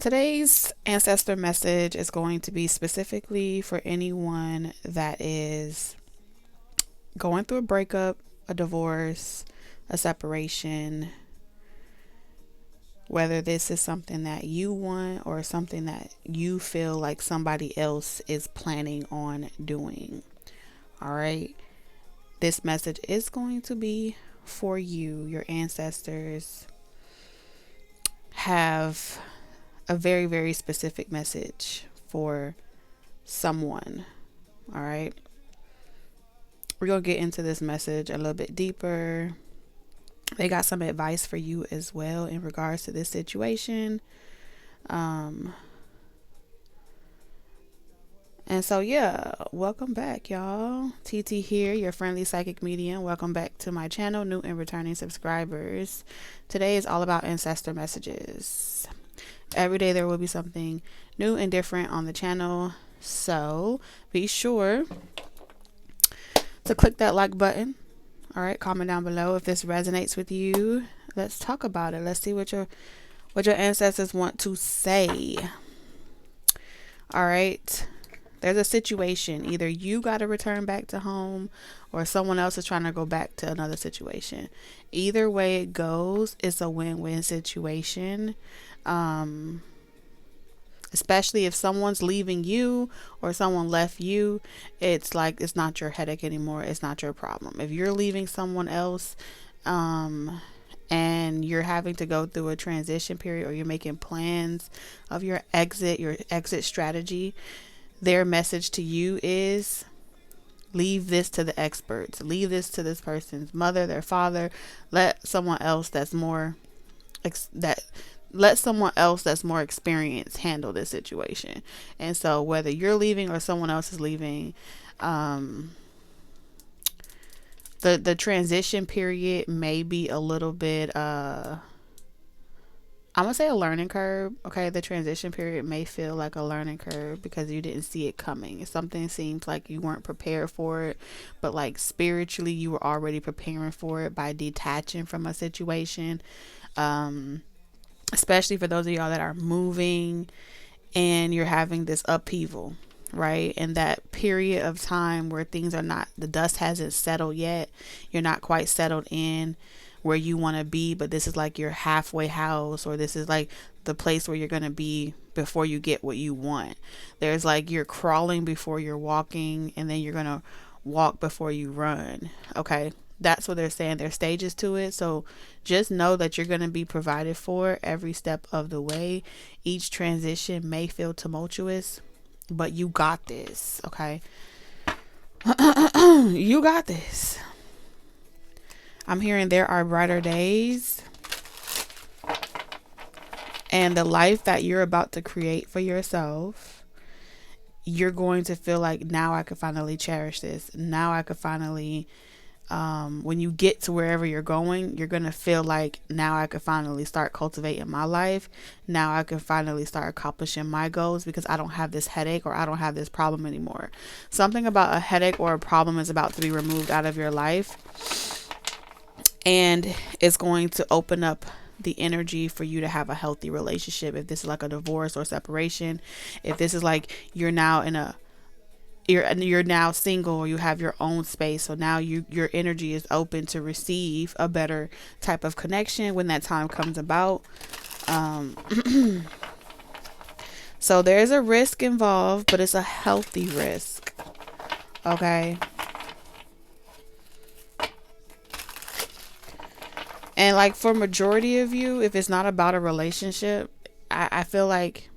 Today's ancestor message is going to be specifically for anyone that is going through a breakup, a divorce, a separation, whether this is something that you want or something that you feel like somebody else is planning on doing. All right. This message is going to be for you. Your ancestors have a very, very specific message for someone. All right. We're going to get into this message a little bit deeper. They got some advice for you as well in regards to this situation. And so, yeah, welcome back, y'all. TT here, your friendly psychic medium. Welcome back to my channel, new and returning subscribers. Today is all about ancestor messages. Every day there will be something new and different on the channel. So be sure to click that like button. All right, comment down below if this resonates with you. Let's talk about it. Let's see what your ancestors want to say. All right. There's a situation. Either you got to return back to home or someone else is trying to go back to another situation. Either way it goes, it's a win-win situation. Especially if someone's leaving you or someone left you, it's like it's not your headache anymore. It's not your problem. If you're leaving someone else, and you're having to go through a transition period or you're making plans of your exit strategy, their message to you is leave this to the experts. Leave this to this person's mother, their father. Let someone else that's more experienced handle this situation. And so whether you're leaving or someone else is leaving, the transition period may be a little bit I'm gonna say a learning curve. Okay, the transition period may feel like a learning curve because you didn't see it coming. Something seems like you weren't prepared for it, but like spiritually you were already preparing for it by detaching from a situation. Especially for those of y'all that are moving and you're having this upheaval, right? And that period of time where things are not, the dust hasn't settled yet. You're not quite settled in where you want to be, but this is like your halfway house, or this is like the place where you're going to be before you get what you want. There's like you're crawling before you're walking, and then you're going to walk before you run. Okay. That's what they're saying. There's stages to it. So just know that you're going to be provided for every step of the way. Each transition may feel tumultuous, but you got this. Okay. You got this. I'm hearing there are brighter days, and the life that you're about to create for yourself, you're going to feel like, now I can finally cherish this. Now I can finally, when you get to wherever you're going, you're going to feel like, now I can finally start cultivating my life. Now I can finally start accomplishing my goals because I don't have this headache or I don't have this problem anymore. Something about a headache or a problem is about to be removed out of your life. And it's going to open up the energy for you to have a healthy relationship. If this is like a divorce or separation, if this is like you're now single, or you have your own space, so now your energy is open to receive a better type of connection when that time comes about. So there's a risk involved, but it's a healthy risk. Okay. And like for majority of you, if it's not about a relationship, I feel like,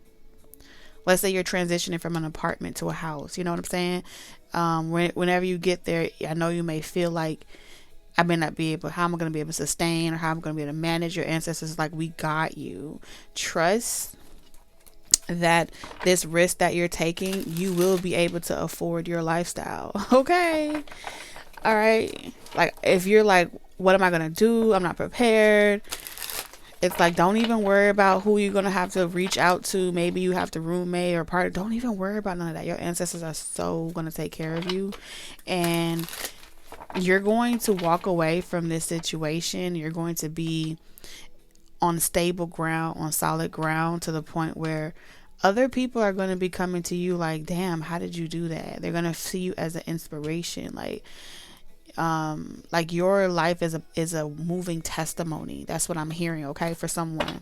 let's say you're transitioning from an apartment to a house. You know what I'm saying? Whenever you get there, I know you may feel like, I may not be able, how am I going to be able to sustain, or how am I going to be able to manage? Your ancestors like, we got you. Trust that this risk that you're taking, you will be able to afford your lifestyle. Okay. All right. Like if you're like, what am I going to do? I'm not prepared. It's like, don't even worry about who you're going to have to reach out to. Maybe you have to roommate or partner. Don't even worry about none of that. Your ancestors are so going to take care of you. And you're going to walk away from this situation. You're going to be on stable ground, on solid ground, to the point where other people are going to be coming to you like, damn, how did you do that? They're going to see you as an inspiration. Like your life is a moving testimony. That's what I'm hearing. Okay. For someone,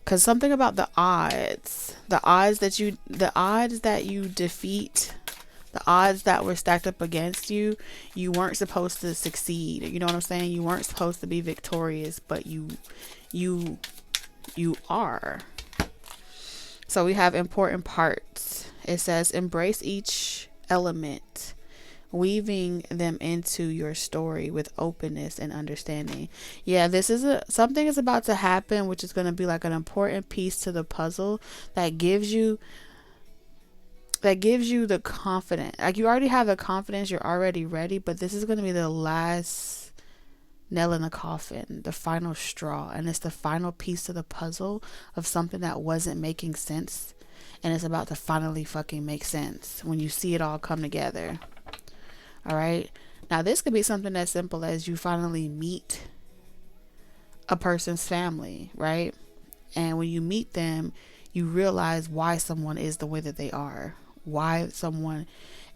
because something about the odds that you defeat, the odds that were stacked up against you, you weren't supposed to succeed. You know what I'm saying? You weren't supposed to be victorious, but you are. So we have important parts. It says, embrace each element, weaving them into your story with openness and understanding. Yeah, this is something is about to happen, which is going to be like an important piece to the puzzle that gives you the confidence. Like, you already have the confidence, you're already ready, but this is going to be the last nail in the coffin, the final straw, and it's the final piece to the puzzle of something that wasn't making sense, and it's about to finally fucking make sense when you see it all come together. All right. Now, this could be something as simple as you finally meet a person's family, right? And when you meet them, you realize why someone is the way that they are, why someone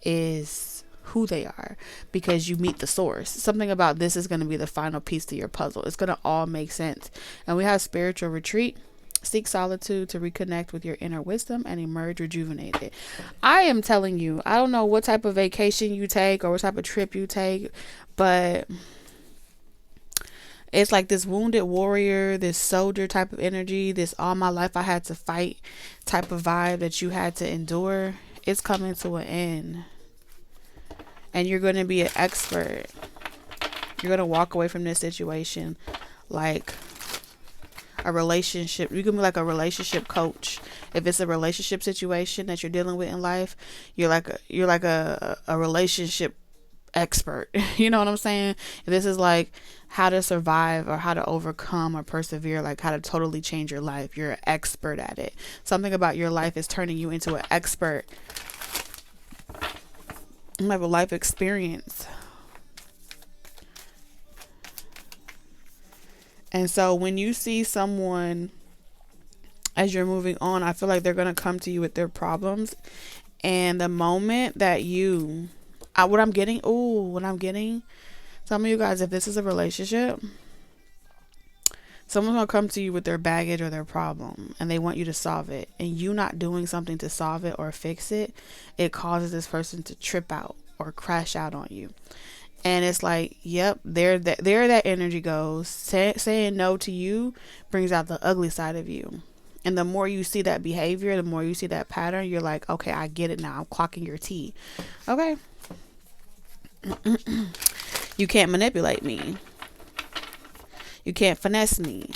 is who they are, because you meet the source. Something about this is going to be the final piece to your puzzle. It's going to all make sense. And we have spiritual retreat. Seek solitude to reconnect with your inner wisdom and emerge rejuvenated. I am telling you, I don't know what type of vacation you take or what type of trip you take, but it's like this wounded warrior, this soldier type of energy, this all my life I had to fight type of vibe that you had to endure. It's coming to an end. And you're going to be an expert. You're going to walk away from this situation like a relationship. You can be like a relationship coach. If it's a relationship situation that you're dealing with in life, you're like a relationship expert. You know what I'm saying? If this is like how to survive or how to overcome or persevere, like how to totally change your life, you're an expert at it. Something about your life is turning you into an expert. You have a life experience. And so when you see someone as you're moving on, I feel like they're going to come to you with their problems. And the moment that what I'm getting, some of you guys, if this is a relationship, someone's going to come to you with their baggage or their problem and they want you to solve it. And you not doing something to solve it or fix it, it causes this person to trip out or crash out on you. And it's like, yep, there that energy goes. Saying no to you brings out the ugly side of you. And the more you see that behavior, the more you see that pattern, you're like, okay, I get it now. I'm clocking your tea. Okay. You can't manipulate me. You can't finesse me.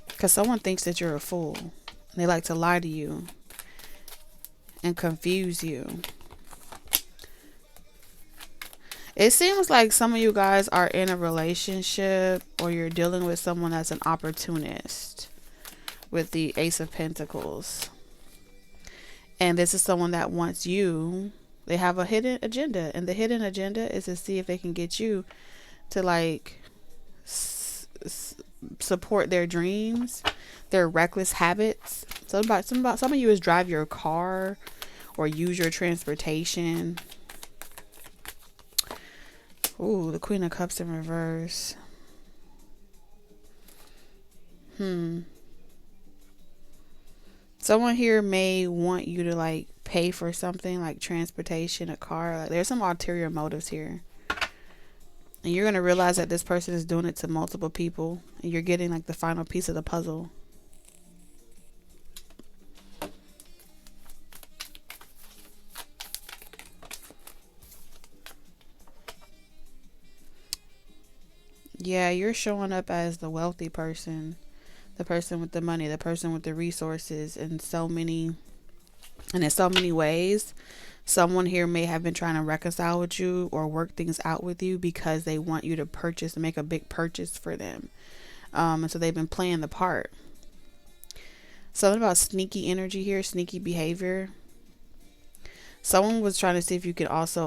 Because someone thinks that you're a fool. They like to lie to you and confuse you. It seems like some of you guys are in a relationship or you're dealing with someone that's an opportunist with the Ace of Pentacles. And this is someone that wants you. They have a hidden agenda, and the hidden agenda is to see if they can get you to like support their dreams, their reckless habits. Some of you is drive your car or use your transportation. Ooh, the Queen of Cups in reverse. Someone here may want you to like pay for something like transportation, a car. Like, there's some ulterior motives here. And you're going to realize that this person is doing it to multiple people. And you're getting like the final piece of the puzzle. Yeah, you're showing up as the wealthy person. The person with the money. The person with the resources. In so many ways. Someone here may have been trying to reconcile with you or work things out with you because they want you to make a big purchase for them. And so they've been playing the part. Something about sneaky energy here, sneaky behavior. Someone was trying to see if you could also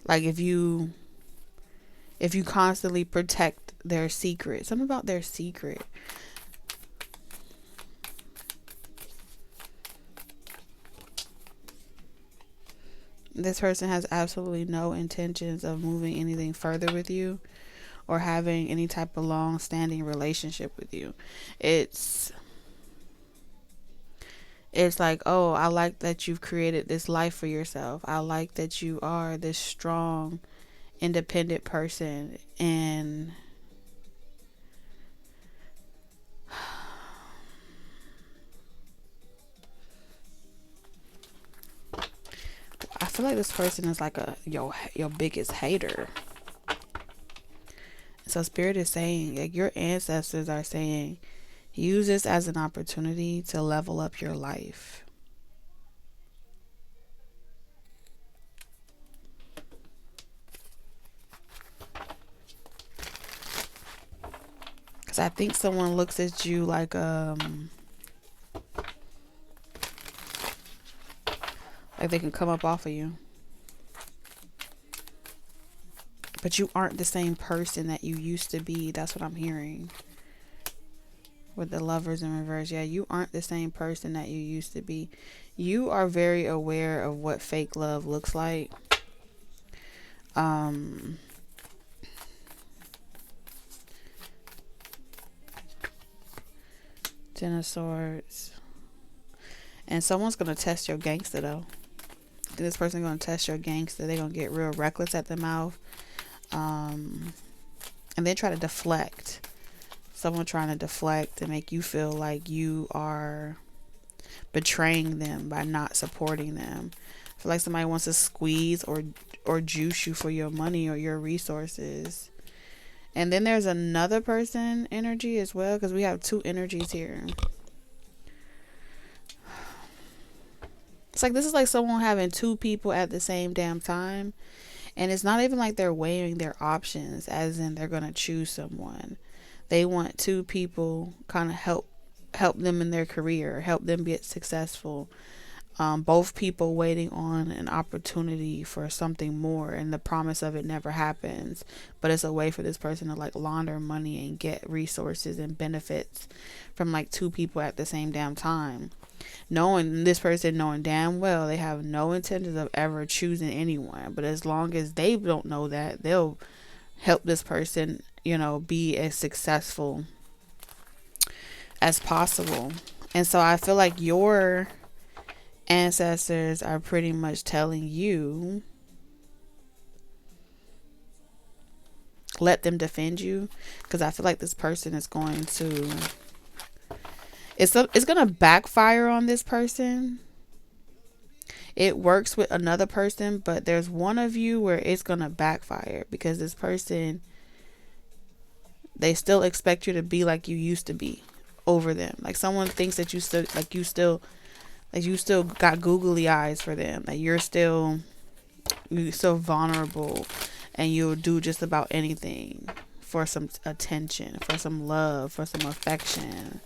like if you constantly protect their secret. Something about their secret. This person has absolutely no intentions of moving anything further with you or having any type of long-standing relationship with you. It's like, oh, I like that you've created this life for yourself. I like that you are this strong, independent person, and I feel like this person is like your biggest hater. So Spirit is saying, like, your ancestors are saying, use this as an opportunity to level up your life. Because I think someone looks at you like they can come up off of you. But you aren't the same person that you used to be. That's what I'm hearing. With the Lovers in reverse. Yeah, you aren't the same person that you used to be. You are very aware of what fake love looks like. Ten of Swords. And someone's going to test your gangster, though. This person's going to test your gangster. They're going to get real reckless at the mouth. And then try to deflect. Someone trying to deflect and make you feel like you are betraying them by not supporting them. I feel like somebody wants to squeeze or juice you for your money or your resources. And then there's another person energy as well, because we have two energies here. It's like this is like someone having two people at the same damn time. And it's not even like they're weighing their options, as in they're going to choose someone. They want two people kind of help them in their career, help them get successful. Both people waiting on an opportunity for something more, and the promise of it never happens. But it's a way for this person to like launder money and get resources and benefits from like two people at the same damn time. Knowing damn well they have no intentions of ever choosing anyone, but as long as they don't know that, they'll help this person, be as successful as possible. And so I feel like your ancestors are pretty much telling you, let them defend you, because I feel like this person is going to it's going to backfire on this person. It works with another person, but there's one of you where it's going to backfire, because this person, they still expect you to be like you used to be over them. Like someone thinks that you still got googly eyes for them. Like you're still vulnerable, and you'll do just about anything for some attention, for some love, for some affection.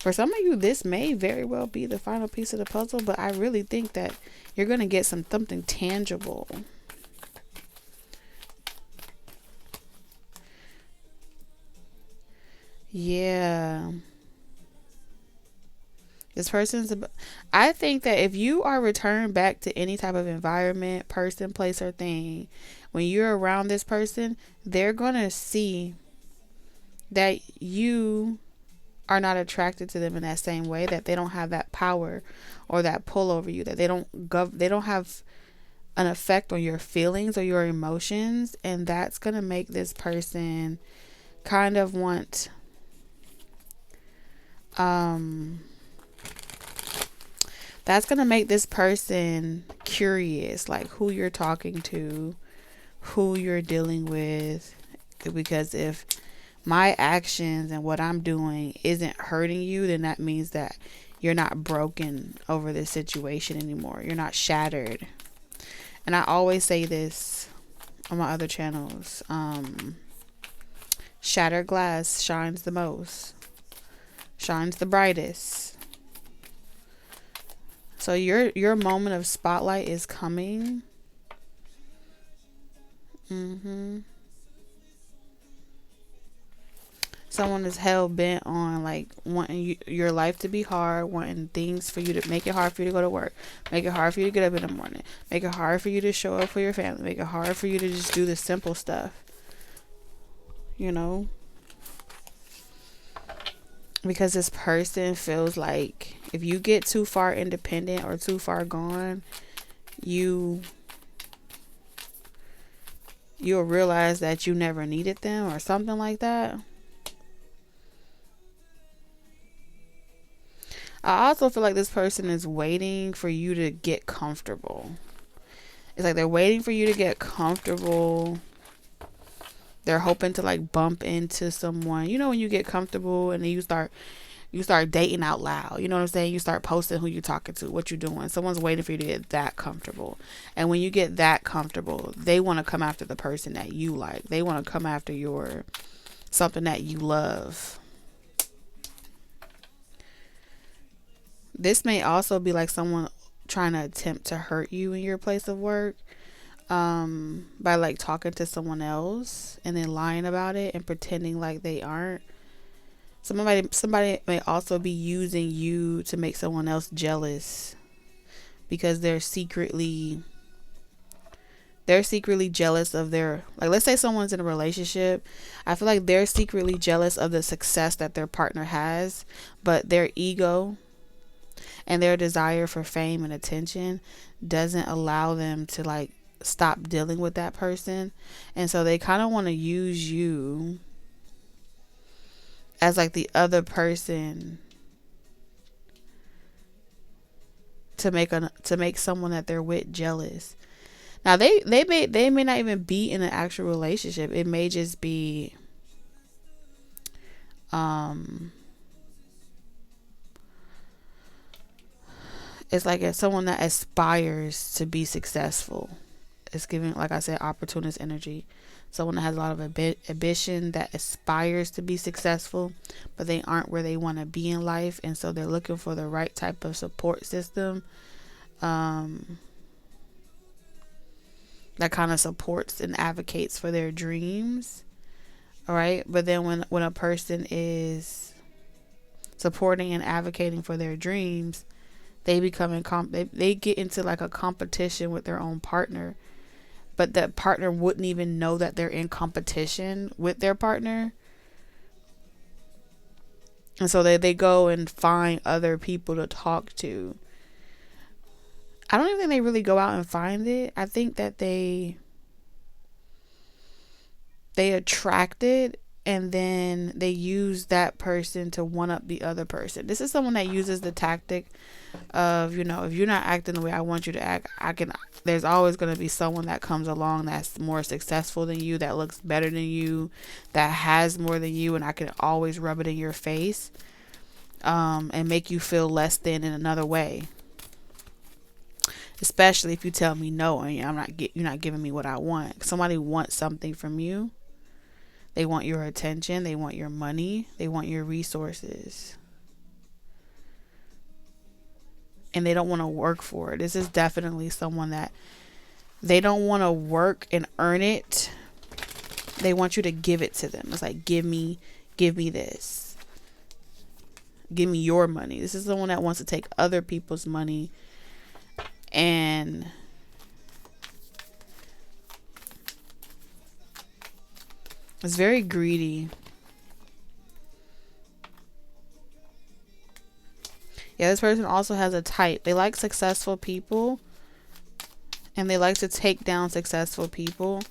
For some of you, this may very well be the final piece of the puzzle, but I really think that you're going to get something tangible. Yeah. This person's, I think that if you are returned back to any type of environment, person, place, or thing, when you're around this person, they're going to see that you are not attracted to them in that same way, that they don't have that power or that pull over you, that they don't have an effect on your feelings or your emotions. And that's going to make this person kind of want that's going to make this person curious, like who you're talking to, who you're dealing with. Because if my actions and what I'm doing isn't hurting you, then that means that you're not broken over this situation anymore. You're not shattered. And I always say this on my other channels. Shattered glass shines the most, shines the brightest. So your moment of spotlight is coming. Someone is hell bent on like wanting your life to be hard, wanting things for you to make it hard for you to go to work, make it hard for you to get up in the morning, make it hard for you to show up for your family, make it hard for you to just do the simple stuff, you know, because this person feels like if you get too far independent or too far gone, you'll realize that you never needed them or something like that. I also feel like this person is waiting for you to get comfortable. It's like they're waiting for you to get comfortable. They're hoping to like bump into someone. You know, when you get comfortable and then you start dating out loud. You know what I'm saying? You start posting who you're talking to, what you're doing. Someone's waiting for you to get that comfortable. And when you get that comfortable, they want to come after the person that you like. They want to come after something that you love. This may also be like someone trying to attempt to hurt you in your place of work, by like talking to someone else and then lying about it and pretending like they aren't. Somebody may also be using you to make someone else jealous because they're secretly jealous of their, like, let's say someone's in a relationship. I feel like they're secretly jealous of the success that their partner has, but their ego and their desire for fame and attention doesn't allow them to like stop dealing with that person. And so they kind of want to use you as like the other person to make someone that they're with jealous. Now they may not even be in an actual relationship. It may just be it's like it's someone that aspires to be successful. It's giving, like I said, opportunist energy. Someone that has a lot of ambition, that aspires to be successful, but they aren't where they want to be in life. And so they're looking for the right type of support system that kind of supports and advocates for their dreams. All right. But then when a person is supporting and advocating for their dreams, they become they get into like a competition with their own partner, but that partner wouldn't even know that they're in competition with their partner. And so they go and find other people to talk to. I don't even think they really go out and find it. I think that they attract it, and then they use that person to one up the other person. This is someone that uses the tactic of, you know, if you're not acting the way I want you to act, there's always going to be someone that comes along that's more successful than you, that looks better than you, that has more than you, and I can always rub it in your face, and make you feel less than in another way. Especially if you tell me no and you're not giving me what I want. Somebody wants something from you. They want your attention. They want your money. They want your resources. And they don't want to work for it. This is definitely someone that they don't want to work and earn it. They want you to give it to them. It's like, give me this. Give me your money. This is someone that wants to take other people's money and it's very greedy. Yeah, this person also has a type. They like successful people, and they like to take down successful people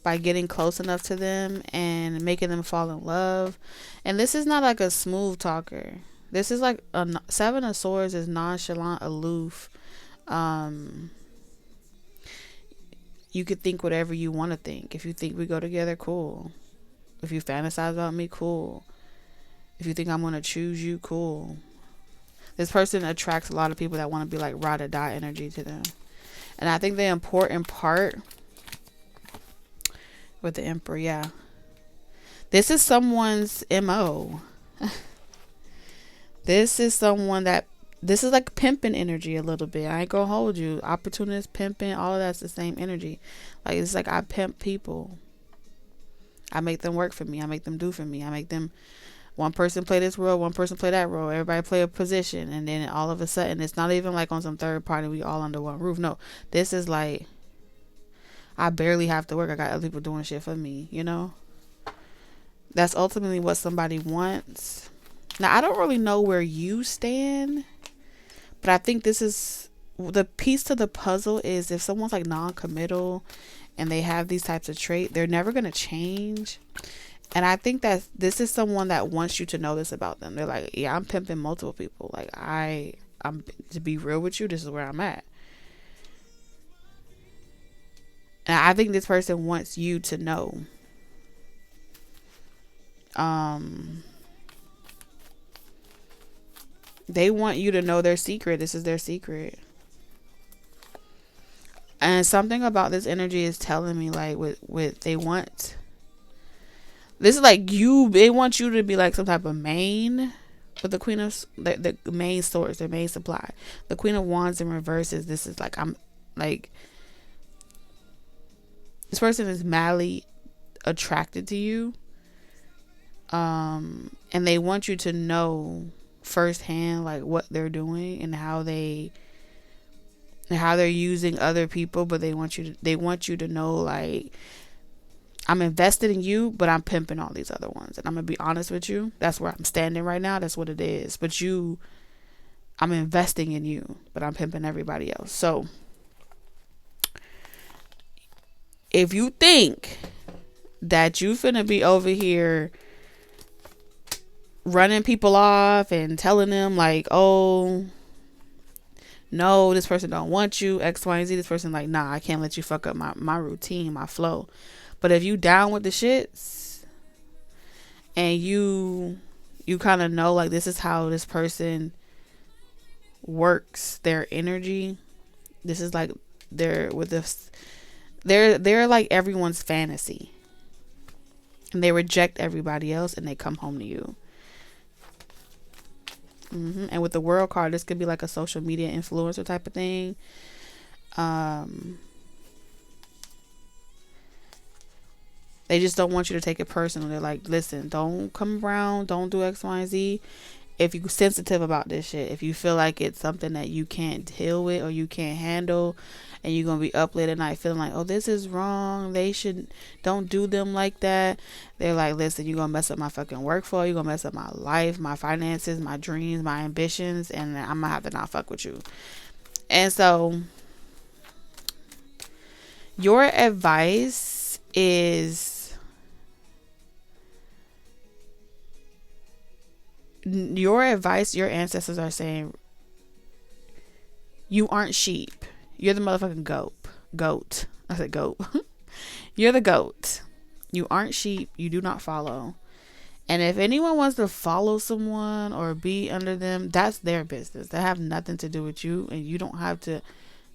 by getting close enough to them and making them fall in love. And this is not like a smooth talker. This is like Seven of Swords is nonchalant, aloof. You could think whatever you want to think. If you think we go together, cool. If you fantasize about me, cool. If you think I'm going to choose you, cool. This person attracts a lot of people that want to be like ride or die energy to them. And I think the important part with the Emperor, This is someone's MO. This is someone that, this is like pimping energy a little bit. I ain't gonna hold you. Opportunist, pimping, all of that's the same energy. Like, it's like I pimp people. I make them work for me. I make them do for me. I make them, one person play this role, one person play that role. Everybody play a position. And then all of a sudden, it's not even like on some third party, we all under one roof. No, this is like, I barely have to work. I got other people doing shit for me, you know? That's ultimately what somebody wants. Now, I don't really know where you stand, but I think this is the piece to the puzzle. Is if someone's like non-committal and they have these types of traits, they're never going to change. And I think that this is someone that wants you to know this about them. They're like, yeah, I'm pimping multiple people. Like, I'm to be real with you, this is where I'm at. And I think this person wants you to know. They want you to know their secret. This is their secret. And something about this energy is telling me, like, with they want, this is like they want you to be like some type of main, but the queen of the main source, their main supply. The queen of wands in reverse is, this is like, I'm like, this person is madly attracted to you. And they want you to know firsthand, like, what they're doing and how they're using other people, but they want you to know, like, I'm invested in you, but I'm pimping all these other ones. And I'm gonna be honest with you, that's where I'm standing right now. That's what it is. But I'm investing in you, but I'm pimping everybody else. So if you think that you finna be over here running people off and telling them, like, oh no, this person don't want you, X, Y, and Z, this person like, nah, I can't let you fuck up my routine, my flow. But if you down with the shits and you kind of know, like, this is how this person works their energy, this is like they're like everyone's fantasy, and they reject everybody else and they come home to you. And with the world card, this could be like a social media influencer type of thing. They just don't want you to take it personal. They're like, listen, don't come around, don't do X, Y, and Z. If you're sensitive about this shit, if you feel like it's something that you can't deal with or you can't handle, and you're gonna be up late at night feeling like, oh, this is wrong, don't do them like that. They're like, listen, you're gonna mess up my fucking workflow, you're gonna mess up my life, my finances, my dreams, my ambitions, and I'm gonna have to not fuck with you. And so your advice is, your ancestors are saying, you aren't sheep. You're the motherfucking goat. I said goat. You're the goat. You aren't sheep. You do not follow. And if anyone wants to follow someone or be under them, that's their business. They have nothing to do with you, and you don't have to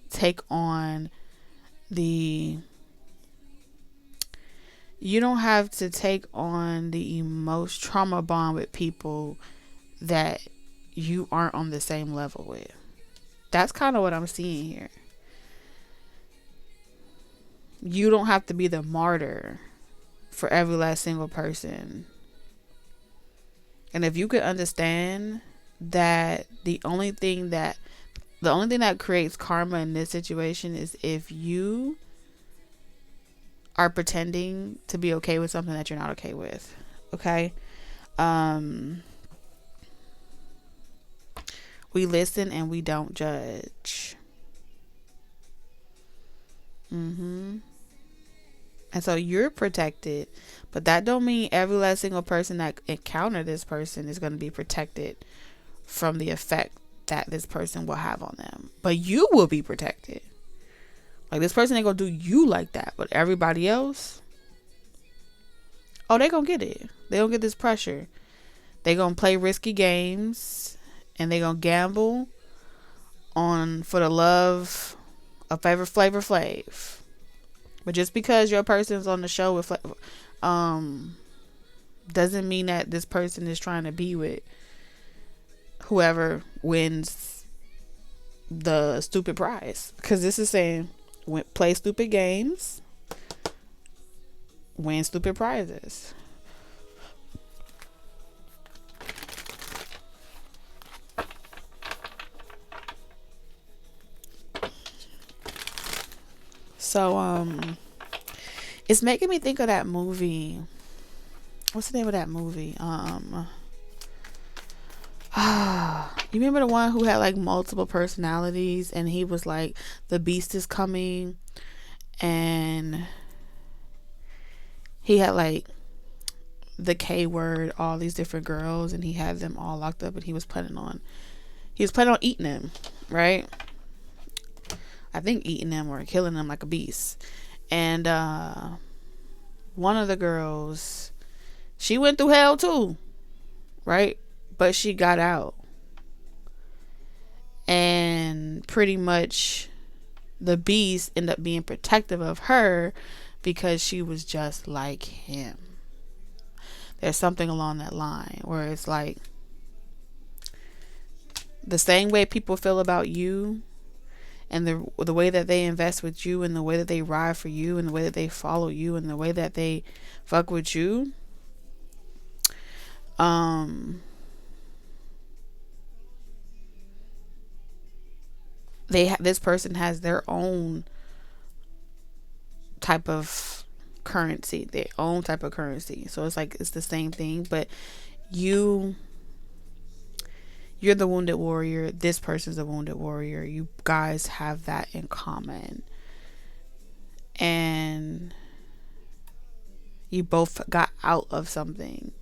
take on the emotional trauma bond with people that you aren't on the same level with. That's kind of what I'm seeing here. You don't have to be the martyr for every last single person. And if you could understand that the only thing that creates karma in this situation is if you are pretending to be okay with something that you're not okay with. Okay? We listen and we don't judge. And so you're protected, but that don't mean every last single person that encounter this person is going to be protected from the effect that this person will have on them. But you will be protected. Like, this person ain't gonna do you like that, but everybody else, oh, they gonna get it. They gonna get this pressure. They gonna play risky games, and they gonna gamble for the love of favorite Flavor Flav. But just because your person's on the show with doesn't mean that this person is trying to be with whoever wins the stupid prize. Because this is saying, play stupid games, win stupid prizes. So, it's making me think of that movie. What's the name of that movie? You remember the one who had like multiple personalities, and he was like, the beast is coming, and he had like the K word, all these different girls, and he had them all locked up, and he was planning on eating them, right? I think eating them or killing them like a beast. And one of the girls, she went through hell too, right? But she got out. And pretty much the beast ended up being protective of her because she was just like him. There's something along that line where it's like the same way people feel about you, and the way that they invest with you, and the way that they ride for you, and the way that they follow you, and the way that they fuck with you, this person has their own type of currency, so it's like it's the same thing, but you're the wounded warrior, this person's a wounded warrior. You guys have that in common, and you both got out of something.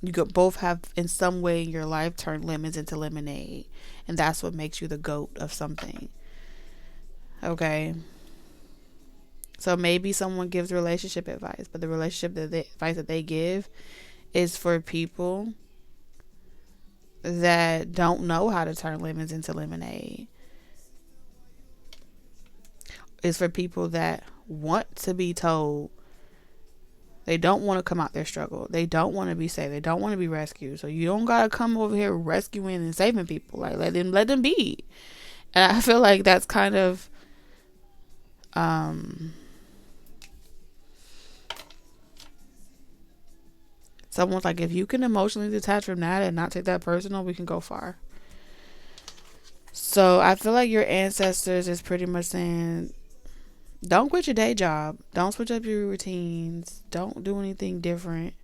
You both have in some way in your life turned lemons into lemonade, and that's what makes you the GOAT of something. Okay, so maybe someone gives relationship advice, but the advice that they give is for people that don't know how to turn lemons into lemonade. It's for people that want to be told. They don't want to come out their struggle. They don't want to be saved. They don't want to be rescued. So you don't gotta come over here rescuing and saving people. Like let them be. And I feel like that's kind of someone's like, if you can emotionally detach from that and not take that personal, we can go far. So I feel like your ancestors is pretty much saying, don't quit your day job. Don't switch up your routines. Don't do anything different.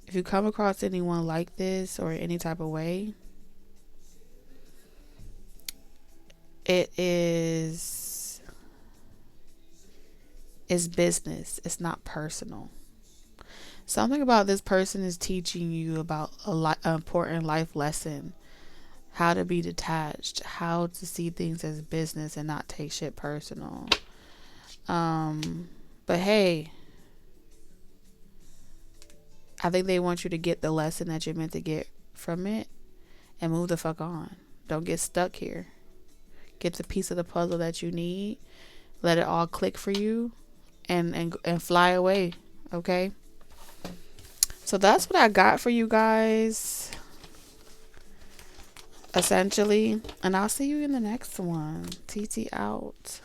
If you come across anyone like this or any type of way, it's business. It's not personal. Something about this person is teaching you about an important life lesson. How to be detached. How to see things as business and not take shit personal. But hey, I think they want you to get the lesson that you're meant to get from it and move the fuck on. Don't get stuck here. Get the piece of the puzzle that you need. Let it all click for you and fly away. Okay? So that's what I got for you guys, essentially. And I'll see you in the next one. TT out.